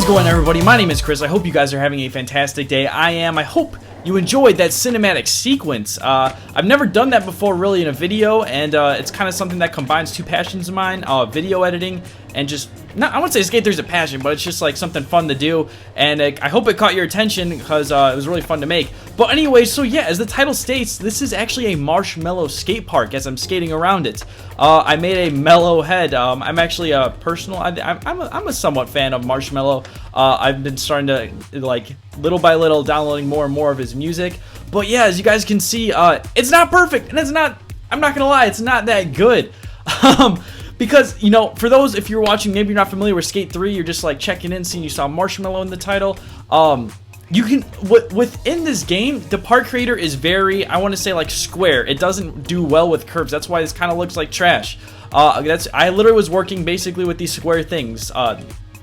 going on, everybody? My name is Chris. I hope you guys are having a fantastic day. I am. I hope you enjoyed that cinematic sequence. I've never done that before really in a video, and it's kind of something that combines two passions of mine, video editing and just, I wouldn't say Skate 3 is a passion, but it's just like something fun to do, and I hope it caught your attention because it was really fun to make. But anyway, so yeah, as the title states, this is actually a Marshmello skate park as I'm skating around it. I made a mellow head. I'm actually a personal, I'm a somewhat fan of Marshmello. I've been starting to, like, little by little downloading more and more of his music. But yeah, as you guys can see, it's not perfect, and it's not, I'm not gonna lie, it's not that good. Because, you know, for those, if you're watching, maybe you're not familiar with Skate 3, you're just like checking in, seeing you saw Marshmello in the title. You can, within this game, the park creator is very, I want to say, like, square. It doesn't do well with curves. That's why this kind of looks like trash. I literally was working basically with these square things.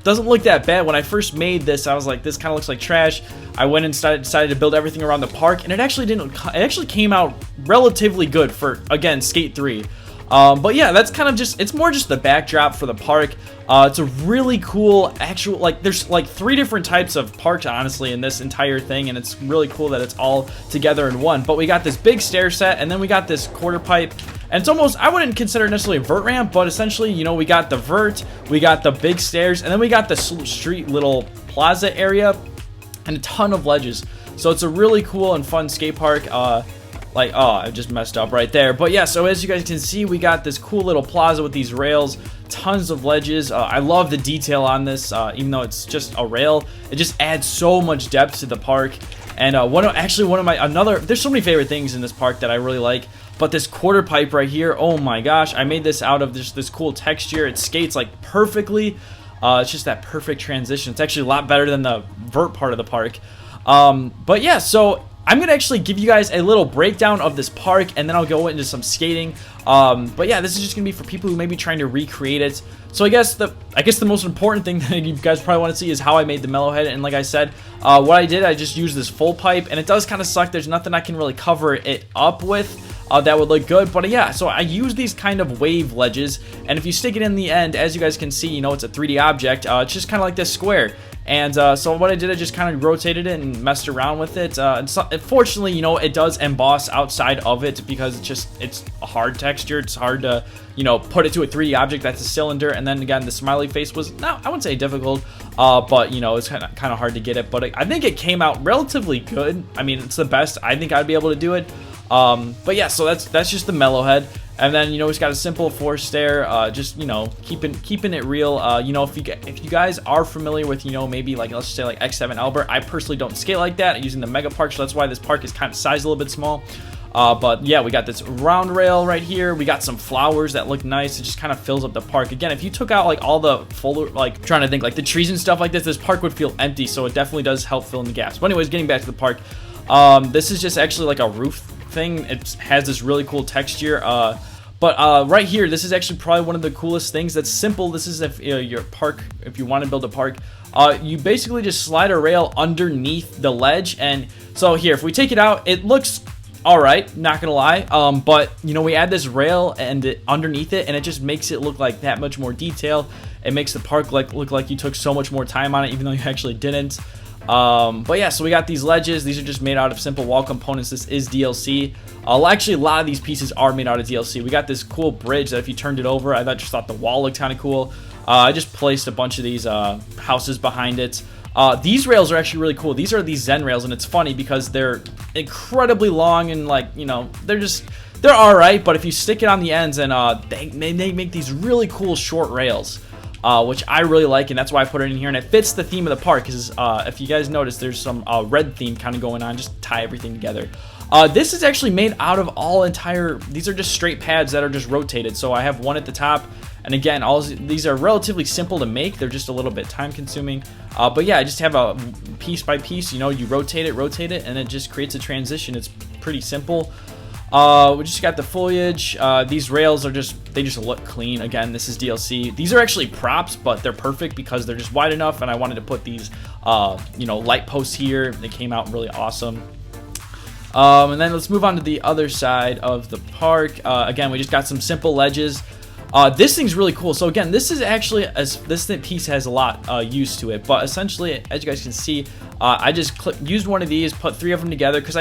Doesn't look that bad. When I first made this, I was like, this kind of looks like trash. I went and decided to build everything around the park, and it actually came out relatively good for, again, Skate 3. But yeah, that's kind of just, it's more just the backdrop for the park. It's a really cool actual, like, there's like 3 different types of parks, honestly, in this entire thing, and it's really cool that it's all together in one. But we got this big stair set, and then we got this quarter pipe, and it's almost, I wouldn't consider it necessarily a vert ramp, but essentially, you know, we got the vert, we got the big stairs, and then we got the street little plaza area, and a ton of ledges. So it's a really cool and fun skate park. Like, oh, I just messed up right there. But yeah, so as you guys can see, we got this cool little plaza with these rails, tons of ledges. I love the detail on this, even though it's just a rail. It just adds so much depth to the park. And there's so many favorite things in this park that I really like. But this quarter pipe right here, oh my gosh, I made this out of this cool texture. It skates like perfectly. It's just that perfect transition. It's actually a lot better than the vert part of the park. But yeah, so I'm going to actually give you guys a little breakdown of this park, and then I'll go into some skating. But yeah, this is just going to be for people who may be trying to recreate it. So I guess the most important thing that you guys probably want to see is how I made the mellow head. And like I said, what I did, I just used this full pipe, and it does kind of suck. There's nothing I can really cover it up with that would look good. But yeah, so I use these kind of wave ledges, and if you stick it in the end, as you guys can see, you know, it's a 3D object. It's just kind of like this square. And so what I did, I just kind of rotated it and messed around with it. Unfortunately, you know, it does emboss outside of it because it's a hard texture. It's hard to, you know, put it to a 3D object that's a cylinder. And then again, the smiley face was, no, I wouldn't say difficult, but you know, it's kind of hard to get it. But I think it came out relatively good. I mean, it's the best I think I'd be able to do it. But yeah, so that's just the mellow head. And then, you know, it's got a simple 4 stair, just, you know, keeping it real. You know, if you guys are familiar with, you know, maybe like, let's just say like X7 Albert, I personally don't skate like that using the mega park, so that's why this park is kind of sized a little bit small. But yeah, we got this round rail right here. We got some flowers that look nice. It just kind of fills up the park. Again, if you took out like all the full, like, trying to think, like the trees and stuff like this park would feel empty. So it definitely does help fill in the gaps. But anyways, getting back to the park, this is just actually like a roof thing. It has this really cool texture. But right here, this is actually probably one of the coolest things. That's simple. This is if your park, if you want to build a park, you basically just slide a rail underneath the ledge. And so here, if we take it out, it looks all right, not gonna lie. But you know, we add this rail and underneath it, and it just makes it look like that much more detail. It makes the park look like you took so much more time on it, even though you actually didn't. But yeah, so we got these ledges. These are just made out of simple wall components. This is DLC. Actually, a lot of these pieces are made out of DLC. We got this cool bridge that if you turned it over, I just thought the wall looked kind of cool. I just placed a bunch of these houses behind it. These rails are actually really cool. These are these Zen rails, and it's funny because they're incredibly long and, like, you know, they're all right. But if you stick it on the ends, and they make these really cool short rails. Which I really like, and that's why I put it in here, and it fits the theme of the park, because if you guys notice, there's some red theme kind of going on, just tie everything together. This is actually made out of these are just straight pads that are just rotated, so I have one at the top, and again, these are relatively simple to make. They're just a little bit time consuming, but yeah, I just have a piece by piece, you know, you rotate it, and it just creates a transition. It's pretty simple. We just got the foliage. These rails are they just look clean. Again, this is DLC. These are actually props, but they're perfect because they're just wide enough, and I wanted to put these, you know, light posts here. They came out really awesome. And then let's move on to the other side of the park. Again, we just got some simple ledges. This thing's really cool. So again, this is actually, this piece has a lot use to it, but essentially, as you guys can see, I just used one of these, put 3 of them together, because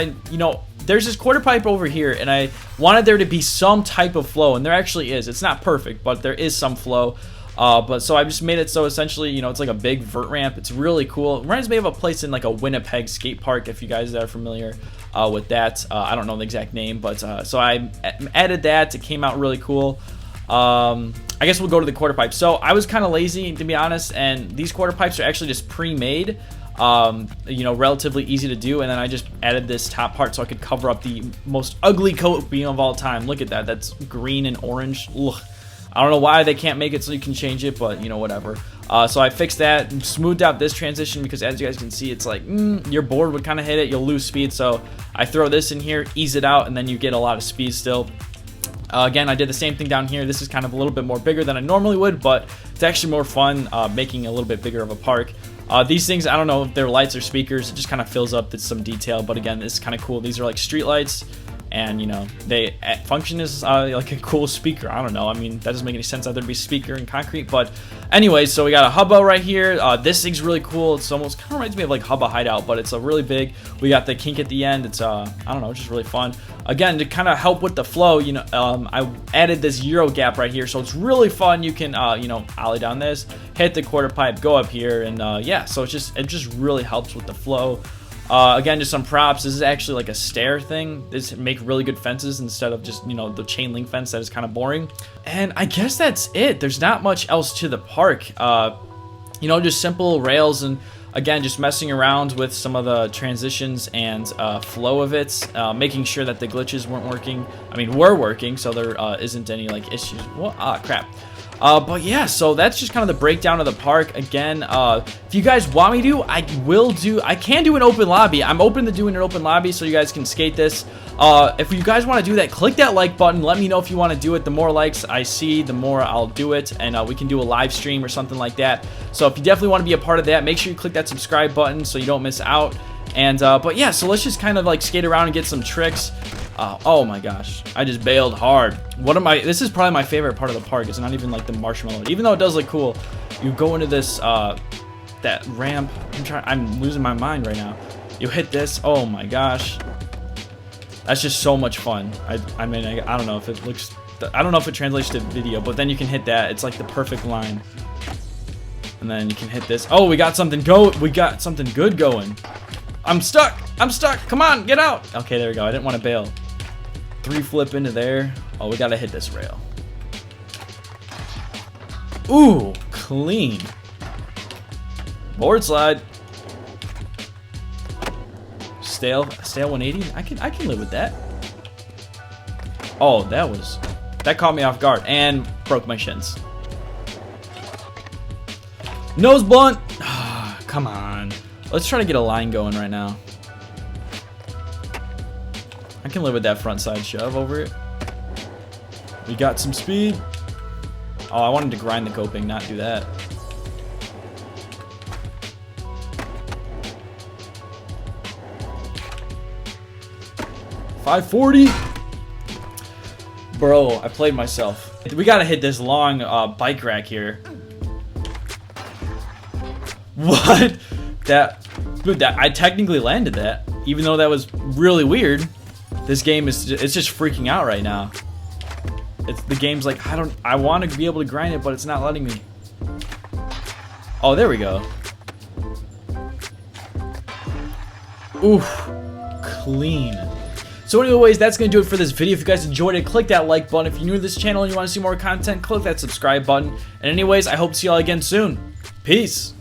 there's this quarter pipe over here, and I wanted there to be some type of flow, and there actually is. It's not perfect, but there is some flow. But so I just made it so essentially, it's like a big vert ramp. It's really cool. It reminds me of a place in like a Winnipeg skate park, if you guys are familiar with that. I don't know the exact name, but so I added that. It came out really cool. I guess we'll go to the quarter pipe. So I was kind of lazy, to be honest, and these quarter pipes are actually just pre-made. Relatively easy to do, and then I just added this top part so I could cover up the most ugly coat beam of all time. Look at that. That's green and orange. Ugh. I don't know why they can't make it so you can change it, but whatever. So I fixed that and smoothed out this transition, because as you guys can see, it's like your board would kind of hit it, you'll lose speed. So I throw this in here, ease it out, and then you get a lot of speed still. Again, I did the same thing down here. This is kind of a little bit more bigger than I normally would, but it's actually more fun making a little bit bigger of a park. These things, I don't know if they're lights or speakers. It just kind of fills up some detail, but again, this is kind of cool. These are like street lights. And they function as like a cool speaker. I don't know. I mean, that doesn't make any sense. There'd be speaker in concrete. But anyways, so we got a hubba right here. This thing's really cool. It's almost kind of reminds me of like Hubba Hideout, but it's a really big. We got the kink at the end. It's I don't know, it's just really fun. Again, to kind of help with the flow, I added this Euro gap right here, so it's really fun. You can ollie down this, hit the quarter pipe, go up here, and yeah. So it just really helps with the flow. Again, just some props. This is actually like a stair thing. This make really good fences instead of just the chain link fence that is kind of boring. And I guess that's it. There's not much else to the park. Just simple rails, and again, just messing around with some of the transitions and flow of it, making sure that the glitches weren't working. I mean, were working, so there isn't any like issues. What? Ah, crap. But yeah, so that's just kind of the breakdown of the park. Again, if you guys want me to, I can do an open lobby. I'm open to doing an open lobby so you guys can skate this. If you guys want to do that, click that like button. Let me know if you want to do it. The more likes I see, the more I'll do it, and we can do a live stream or something like that. So if you definitely want to be a part of that, make sure you click that subscribe button so you don't miss out. And but yeah, so let's just kind of like skate around and get some tricks. Oh my gosh, I just bailed hard. This is probably my favorite part of the park. It's not even like the Marshmello, even though it does look cool. You go into this that ramp. I'm losing my mind right now. You hit this. Oh my gosh, that's just so much fun. I mean, I don't know if it looks, I don't know if it translates to video, but then you can hit that. It's like the perfect line. And then you can hit this. Oh, we got something good going. I'm stuck. Come on, get out. Okay, there we go. I didn't want to bail. 3 flip into there. Oh, we gotta hit this rail. Ooh, clean. Board slide. Stale 180. I can live with that. Oh, that caught me off guard and broke my shins. Nose blunt. Come on. Let's try to get a line going right now. I can live with that front side shove over it. We got some speed. Oh, I wanted to grind the coping, not do that. $540. Bro, I played myself. We gotta hit this long bike rack here. What? Dude, I technically landed that, even though that was really weird. This game it's just freaking out right now. The game's like, I want to be able to grind it, but it's not letting me. Oh, there we go. Oof, clean. So anyways, that's going to do it for this video. If you guys enjoyed it, click that like button. If you're new to this channel and you want to see more content, click that subscribe button. And anyways, I hope to see y'all again soon. Peace.